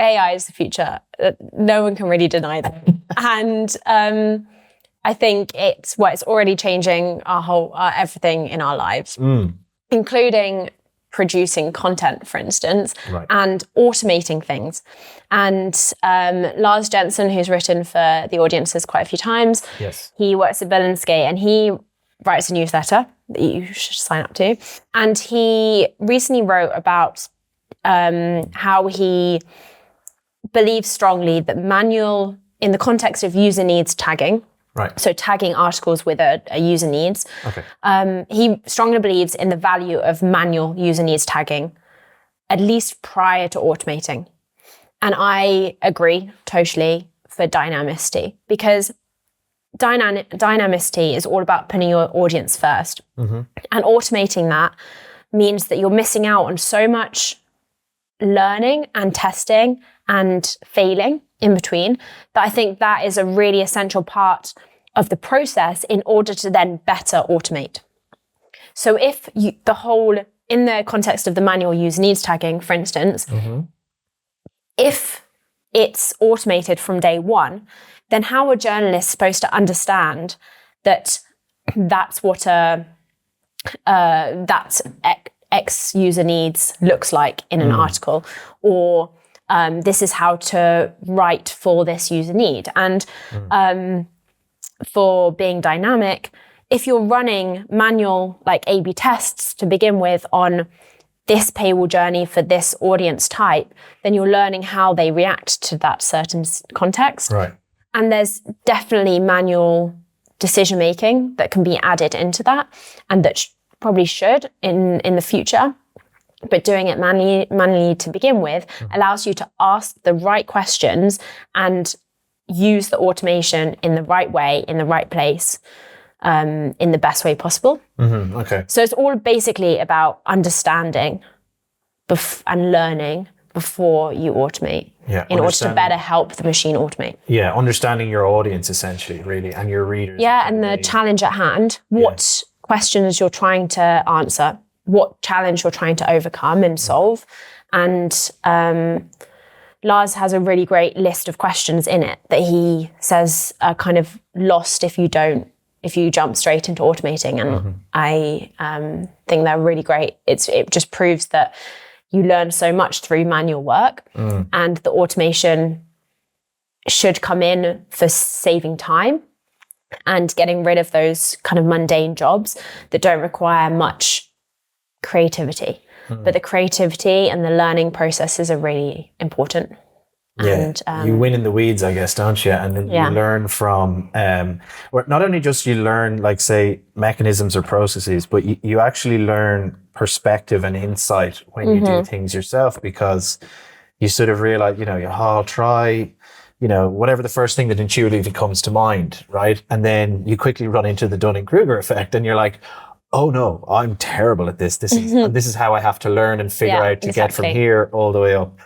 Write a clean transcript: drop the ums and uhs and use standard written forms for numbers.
AI is the future. No one can really deny that. And I think it's already changing our everything in our lives, including producing content, for instance, and automating things. And Lars Jensen, who's written for the audiences quite a few times, he works at Billinsgate and he writes a newsletter that you should sign up to. And he recently wrote about how he believes strongly that manual, in the context of user needs tagging, so tagging articles with a user needs, he strongly believes in the value of manual user needs tagging, at least prior to automating. And I agree totally for dynamicity, because dynamicity is all about putting your audience first. And automating that means that you're missing out on so much learning and testing and failing in between, that I think that is a really essential part of the process in order to then better automate. So if in the context of the manual user needs tagging, for instance, if it's automated from day one, then how are journalists supposed to understand that that's what that X user needs looks like in an article, or this is how to write for this user need? And for being dynamic, if you're running manual like A/B tests to begin with on this paywall journey for this audience type, then you're learning how they react to that certain context. And there's definitely manual decision making that can be added into that, and that probably should in the future. But doing it manually to begin with allows you to ask the right questions and use the automation in the right way, in the right place, in the best way possible. So it's all basically about understanding and learning before you automate, in order to better help the machine automate. Understanding your audience essentially, really, and your readers. And the challenge at hand, what questions you're trying to answer, what challenge you're trying to overcome and solve. And Lars has a really great list of questions in it that he says are kind of lost if you jump straight into automating. And I think they're really great. It just proves that you learn so much through manual work, and the automation should come in for saving time and getting rid of those kind of mundane jobs that don't require much creativity. But the creativity and the learning processes are really important. And you win in the weeds, I guess, don't you? And then you learn from, not only just you learn, like, say, mechanisms or processes, but you actually learn perspective and insight when you do things yourself, because you sort of realize, I'll try, whatever the first thing that intuitively comes to mind, right? And then you quickly run into the Dunning-Kruger effect, and you're like, oh no, I'm terrible at this. This is how I have to learn and figure out to get from here all the way up.